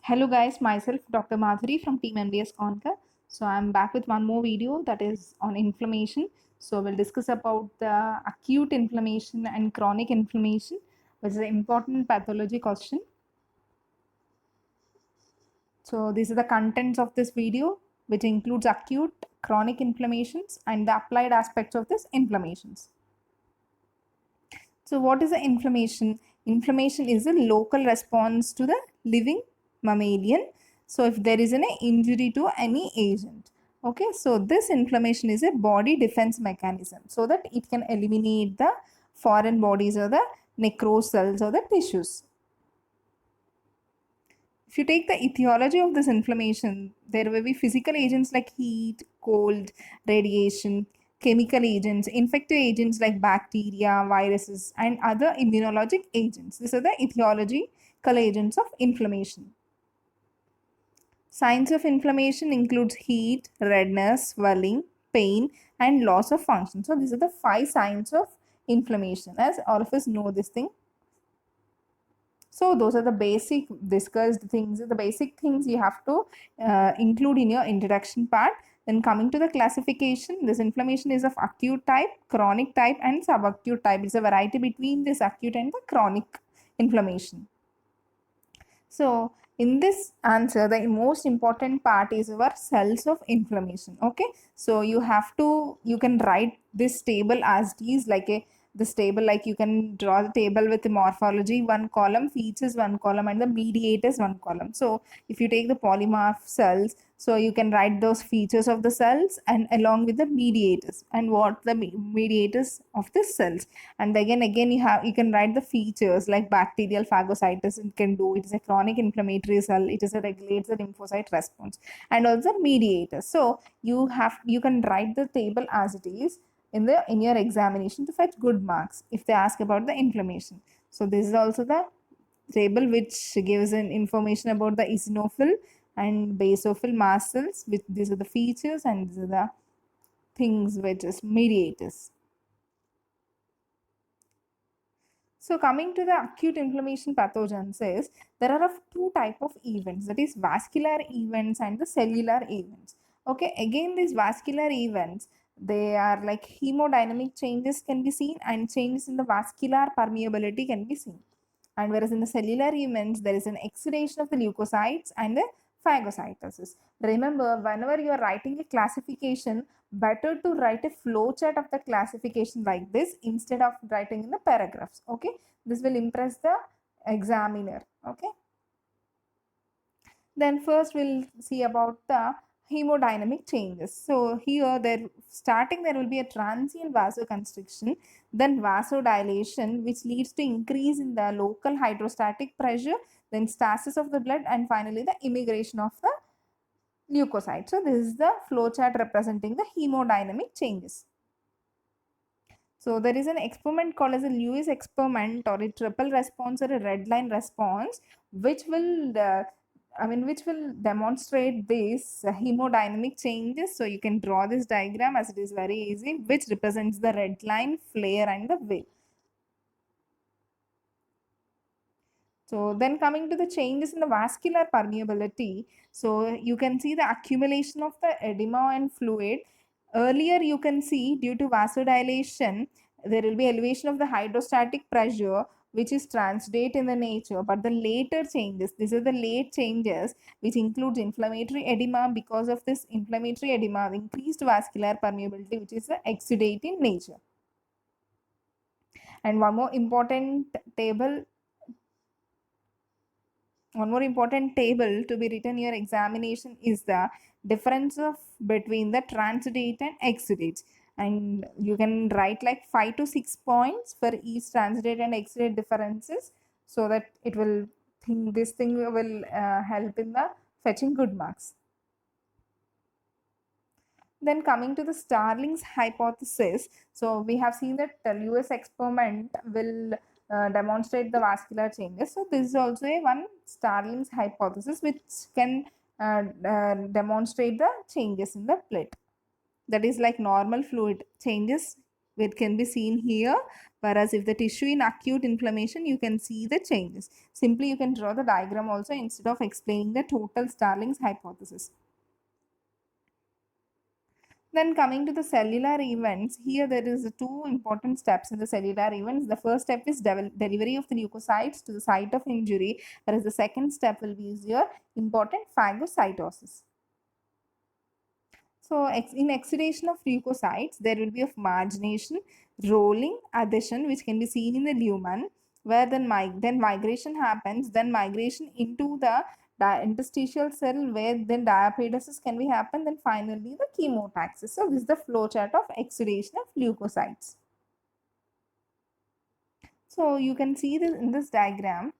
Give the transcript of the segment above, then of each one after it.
Hello guys, myself Dr. Madhuri from Team NBS Conquer. So I'm back with one more video that is on inflammation. So we'll discuss about the acute inflammation and chronic inflammation, which is an important pathology question. So these are the contents of this video, which includes acute, chronic inflammations and the applied aspects of this inflammations. So what is the inflammation? Inflammation is a local response to the living mammalian. So if there is an injury to any agent. Okay, so this inflammation is a body defense mechanism so that it can eliminate the foreign bodies or the necrosed cells or the tissues. If you take the etiology of this inflammation, there will be physical agents like heat, cold, radiation, chemical agents, infective agents like bacteria, viruses, and other immunologic agents. These are the etiological agents of inflammation. Signs of inflammation includes heat, redness, swelling, pain, and loss of function. So these are the 5 signs of inflammation, as all of us know this thing. So those are the basic discussed things, the basic things you have to include in your introduction part. Then coming to the classification, this inflammation is of acute type, chronic type and subacute type. It's a variety between this acute and the chronic inflammation. So in this answer, the most important part is our cells of inflammation. Okay, so you can write this table as it is, like this table, like you can draw the table with the morphology one column, features one column, and the mediators one column. So if you take the polymorph cells, so you can write those features of the cells and along with the mediators and what the mediators of the cells. And again you can write the features like bacterial phagocytosis it can do. It is a chronic inflammatory cell. It is a regulates the lymphocyte response and also mediators. So you can write the table as it is in your examination to fetch good marks if they ask about the inflammation. So this is also the table which gives an information about the eosinophil and basophil mast cells, which these are the features and these are the things which is mediators. So coming to the acute inflammation pathogens is there are of two type of events, that is vascular events and the cellular events. Okay, again these vascular events, they are like hemodynamic changes can be seen and changes in the vascular permeability can be seen. And whereas in the cellular events, there is an exudation of the leukocytes and the phagocytosis. Remember, whenever you are writing a classification, better to write a flow chart of the classification like this instead of writing in the paragraphs. Okay, this will impress the examiner. Okay, then first we'll see about the hemodynamic changes. So here there will be a transient vasoconstriction, then vasodilation, which leads to increase in the local hydrostatic pressure, then stasis of the blood, and finally the immigration of the leukocyte. So this is the flowchart representing the hemodynamic changes. So there is an experiment called as a Lewis experiment or a triple response or a red line response, which will which will demonstrate this hemodynamic changes. So you can draw this diagram as it is very easy, which represents the red line, flare and the wave. So then coming to the changes in the vascular permeability, so you can see the accumulation of the edema and fluid. Earlier you can see due to vasodilation, there will be elevation of the hydrostatic pressure which is transient in the nature, but the later changes, these are the late changes which includes inflammatory edema. Because of this inflammatory edema, increased vascular permeability which is the exudate in nature. And one more important table to be written in your examination is the difference of between the transudate and exudate, and you can write like 5 to 6 points for each transudate and exudate differences, so that this thing will help in the fetching good marks. Then coming to the Starling's hypothesis, so we have seen that the Lewis experiment will demonstrate the vascular changes. So this is also one Starling's hypothesis which can demonstrate the changes in the plate. That is like normal fluid changes which can be seen here, Whereas if the tissue in acute inflammation, you can see the changes. Simply you can draw the diagram also instead of explaining the total Starling's hypothesis. Then coming to the cellular events, here there is two important steps in the cellular events. The first step is delivery of the leukocytes to the site of injury, whereas the second step will be your important phagocytosis. So in exudation of leukocytes, there will be of margination, rolling, adhesion, which can be seen in the lumen, where then migration happens, then migration into the interstitial cell, where then diapedesis can be happen, then finally the chemotaxis. So this is the flow chart of exudation of leukocytes. So you can see this in this diagram.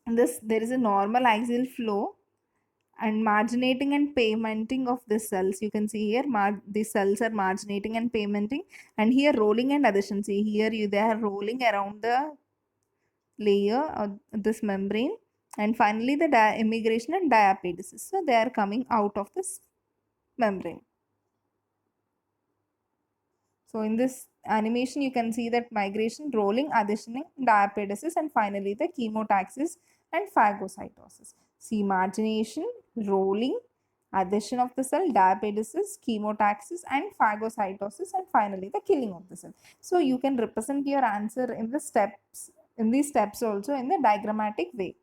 There is a normal axial flow and marginating and pigmenting of the cells. You can see here the cells are marginating and pigmenting, and here rolling and adhesion. See here they are rolling around the layer of this membrane, and finally the immigration and diapedesis. So they are coming out of this membrane. So in this animation you can see that migration, rolling, adhesioning, diapedesis, and finally the chemotaxis and phagocytosis. See margination, rolling, adhesion of the cell, diapedesis, chemotaxis, and phagocytosis, and finally the killing of the cell. So you can represent your answer in the steps, in these steps also in the diagrammatic way.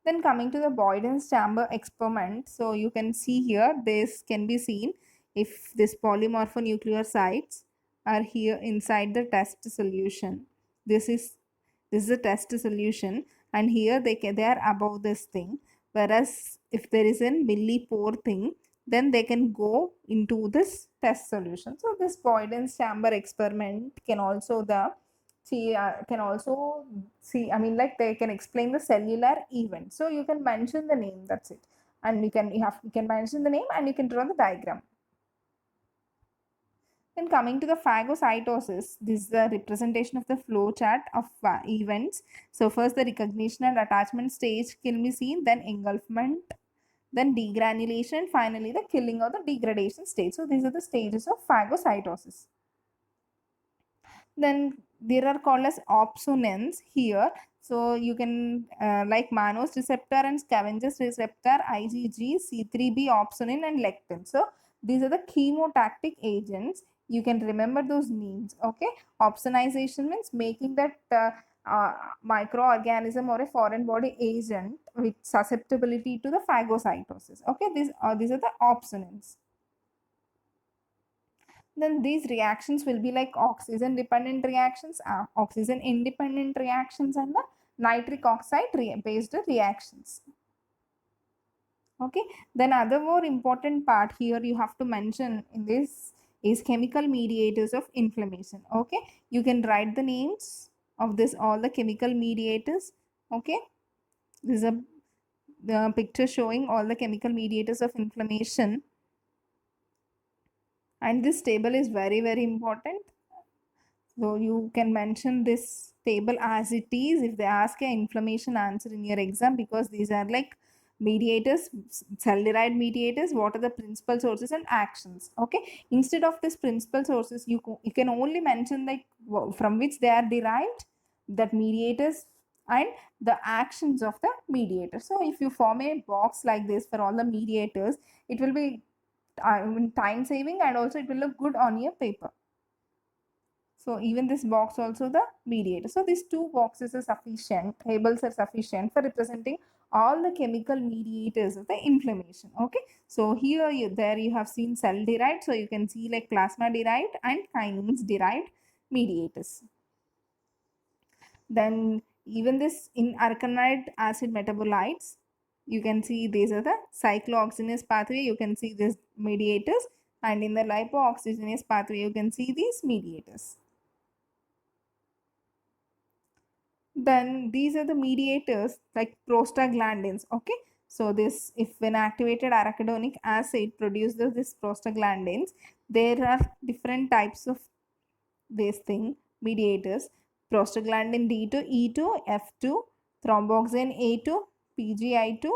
Then coming to the Boyden's chamber experiment, so you can see here, this can be seen if this polymorphonucleosides are here inside the test solution. This is a test solution, and here they are above this thing. Whereas if there is a millipore thing, then they can go into this test solution. So this Boyden's chamber experiment can also can also see, I mean, like they can explain the cellular event. So you can mention the name, that's it. And you can mention the name and you can draw the diagram. Then coming to the phagocytosis, this is the representation of the flow chart of events. So first the recognition and attachment stage can be seen, then engulfment, then degranulation, finally the killing or the degradation stage. So these are the stages of phagocytosis. Then there are called as opsonins here. So you can like mannose receptor and Scavenger's receptor, IgG, C3b, opsonin, and lectin. So these are the chemotactic agents. You can remember those names. Okay, opsonization means making that microorganism or a foreign body agent with susceptibility to the phagocytosis. Okay, these are the opsonins. Then these reactions will be like oxygen dependent reactions, oxygen independent reactions, and the nitric oxide based reactions. Okay, then other more important part here you have to mention in this is chemical mediators of inflammation. Okay, you can write the names of this all the chemical mediators. Okay, this is the picture showing all the chemical mediators of inflammation, and this table is very important. So you can mention this table as it is if they ask an inflammation answer in your exam, because these are like mediators, cell-derived mediators, what are the principal sources and actions. Okay, instead of this principal sources, you can only mention like from which they are derived, that mediators, and the actions of the mediator. So if you form a box like this for all the mediators, it will be time saving, and also it will look good on your paper. So even this box also the mediator. So these two boxes are sufficient, tables are sufficient for representing all the chemical mediators of the inflammation. Okay. So here you have seen cell derived. So you can see like plasma derived and kinase derived mediators. Then even this in arachidonic acid metabolites, you can see these are the cyclooxygenase pathway. You can see these mediators, and in the lipooxygenase pathway, you can see these mediators. Then these are the mediators like prostaglandins. Okay, so this, if when activated arachidonic acid produces this prostaglandins, there are different types of this thing mediators: prostaglandin D2, E2, F2, thromboxane A2, PGI2,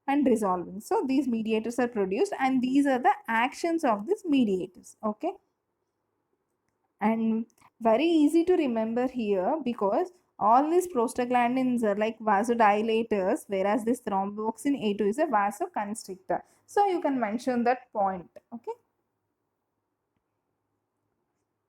and resolvin. So these mediators are produced, and these are the actions of these mediators. Okay, And very easy to remember here because all these prostaglandins are like vasodilators, whereas this thromboxane A2 is a vasoconstrictor. So you can mention that point. Okay.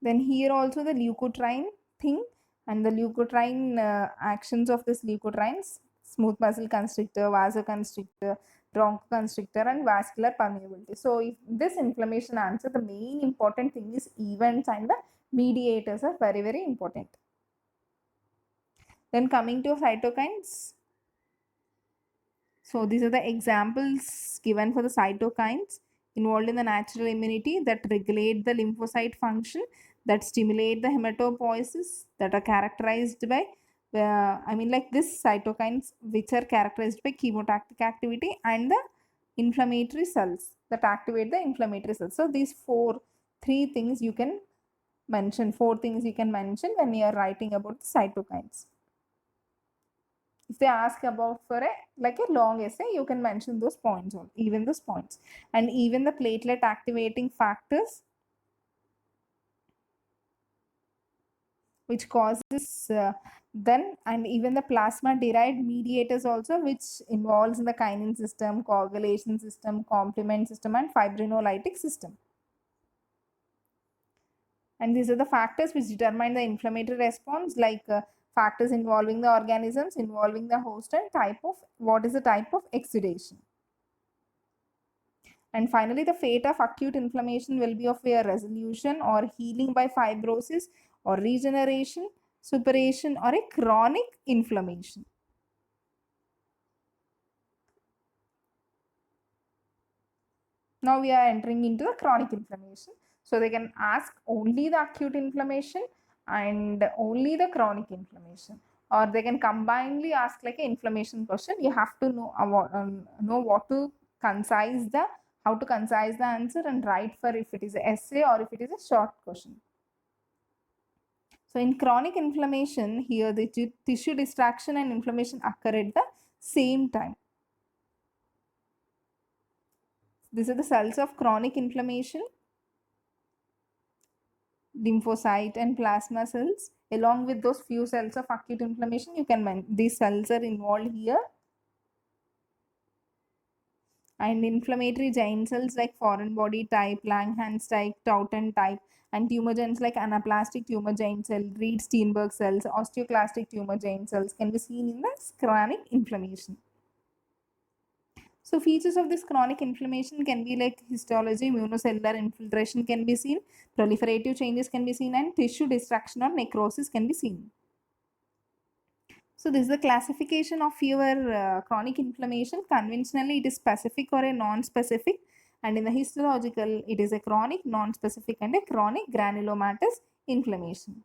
Then here also the leukotriene thing, and the leukotriene actions of this leukotrienes: smooth muscle constrictor, vasoconstrictor, bronchoconstrictor, and vascular permeability. So if this inflammation answer, the main important thing is events and the mediators are very, very important. Then coming to cytokines. So these are the examples given for the cytokines involved in the natural immunity that regulate the lymphocyte function, that stimulate the hematopoiesis, that are characterized by like this cytokines which are characterized by chemotactic activity and the inflammatory cells that activate the inflammatory cells. So these three things you can mention, four things you can mention when you are writing about the cytokines. If they ask about for a long essay, you can mention those points, or even those points. And even the platelet activating factors which causes then, and even the plasma derived mediators also, which involves in the kinin system, coagulation system, complement system, and fibrinolytic system. And these are the factors which determine the inflammatory response, like factors involving the organisms, involving the host, and what is the type of exudation. And finally, the fate of acute inflammation will be of a resolution or healing by fibrosis or regeneration, suppuration, or a chronic inflammation. Now we are entering into the chronic inflammation. So they can ask only the acute inflammation and only the chronic inflammation, or they can combinedly ask like an inflammation question. You have to know what to concise the how to concise the answer and write for if it is an essay or if it is a short question. So in chronic inflammation, here the tissue distraction and inflammation occur at the same time. These are the cells of chronic inflammation: lymphocyte and plasma cells. Along with those few cells of acute inflammation, you can these cells are involved here. And inflammatory giant cells like foreign body type, Langhans type, Touten type, and tumor giants like anaplastic tumor giant cell, Reed-Steinberg cells, osteoclastic tumor giant cells can be seen in the chronic inflammation. So features of this chronic inflammation can be like histology, immunocellular infiltration can be seen, proliferative changes can be seen, and tissue destruction or necrosis can be seen. So this is the classification of your chronic inflammation. Conventionally, it is specific or a non-specific, and in the histological, it is a chronic, non-specific, and a chronic granulomatous inflammation.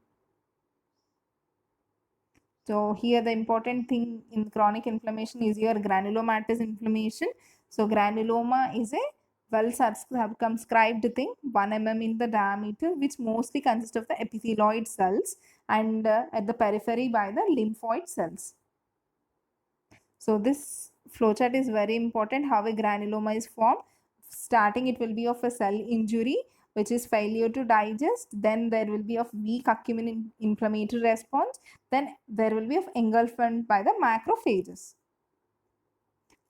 So here the important thing in chronic inflammation is your granulomatous inflammation. So granuloma is a well circumscribed thing, 1 mm in the diameter, which mostly consists of the epithelioid cells, and at the periphery by the lymphoid cells. So this flowchart is very important, how a granuloma is formed. Starting, it will be of a cell injury, which is failure to digest. Then there will be of weak acute inflammatory response. Then there will be of engulfment by the macrophages.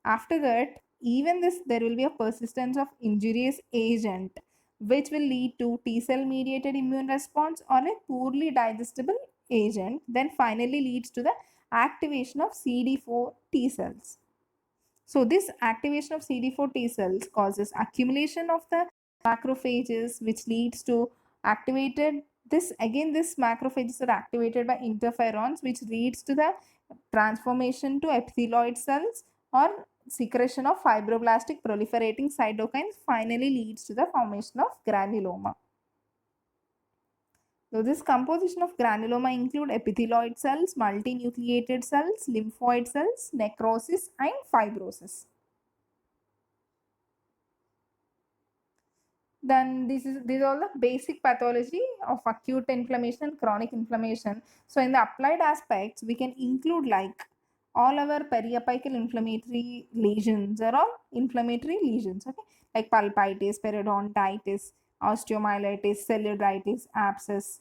After that, even this, there will be a persistence of injurious agent, which will lead to T cell mediated immune response or a poorly digestible agent. Then finally leads to the activation of CD4 T cells. So this activation of CD4 T cells causes accumulation of the macrophages, which leads to activated this macrophages are activated by interferons, which leads to the transformation to epithelioid cells or secretion of fibroblastic proliferating cytokines, finally leads to the formation of granuloma. So this composition of granuloma include epithelioid cells, multinucleated cells, lymphoid cells, necrosis, and fibrosis. Then these are all the basic pathology of acute inflammation and chronic inflammation. So in the applied aspects, we can include like all our periapical inflammatory lesions are all inflammatory lesions, okay, like pulpitis, periodontitis, osteomyelitis, cellulitis, abscess,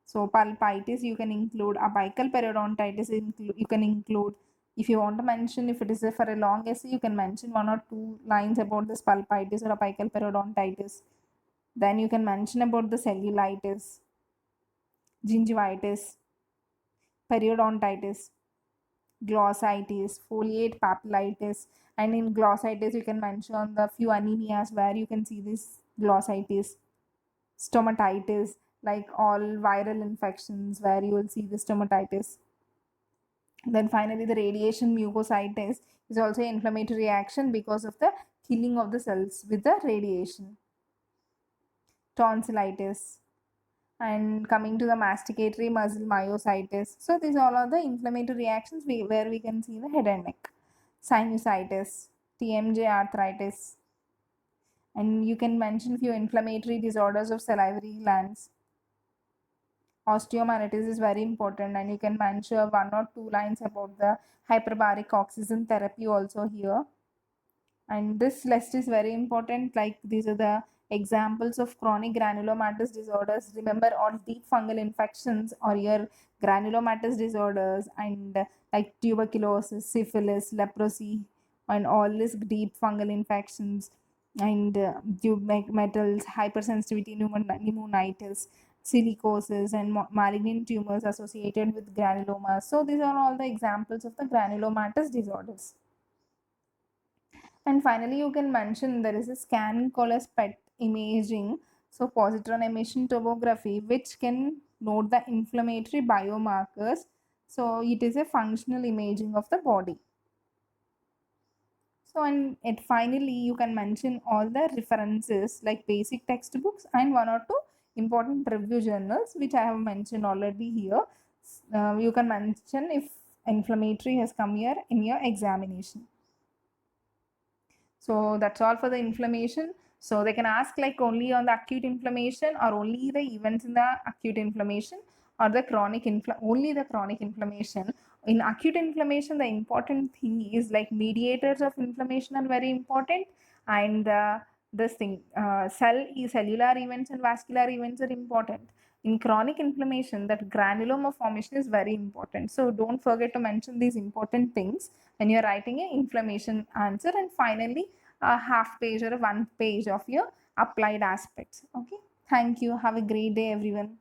So pulpitis you can include, apical periodontitis you can include. If you want to mention, if it is for a long essay, you can mention 1 or 2 lines about this pulpitis or apical periodontitis. Then you can mention about the cellulitis, gingivitis, periodontitis, glossitis, foliate papillitis, and in glossitis you can mention the few anemias where you can see this glossitis, stomatitis, like all viral infections where you will see the stomatitis. Then finally, the radiation mucositis is also an inflammatory reaction because of the killing of the cells with the radiation. Tonsillitis, and coming to the masticatory muscle myositis. So these all are the inflammatory reactions where we can see the head and neck. Sinusitis, TMJ arthritis, and you can mention few inflammatory disorders of salivary glands. Osteomyelitis is very important, and you can mention 1 or 2 lines about the hyperbaric oxygen therapy also here. And this list is very important, like these are the examples of chronic granulomatous disorders. Remember, all deep fungal infections or your granulomatous disorders, and like tuberculosis, syphilis, leprosy, and all these deep fungal infections, and metals, hypersensitivity pneumonitis, silicosis, and malignant tumors associated with granulomas. So these are all the examples of the granulomatous disorders. And finally, you can mention there is a scan called as PET imaging, so positron emission tomography, which can note the inflammatory biomarkers. So it is a functional imaging of the body. So and it finally you can mention all the references like basic textbooks and 1 or 2 important review journals, which I have mentioned already here. You can mention if inflammatory has come here in your examination. So that's all for the inflammation. So they can ask like only on the acute inflammation or only the events in the acute inflammation, or the only the chronic inflammation. In acute inflammation, the important thing is like mediators of inflammation are very important, and this thing cellular events and vascular events are important. In chronic inflammation, that granuloma formation is very important. So don't forget to mention these important things when you're writing an inflammation answer. And finally, a half page or a 1 page of your applied aspects. Okay. Thank you. Have a great day, everyone.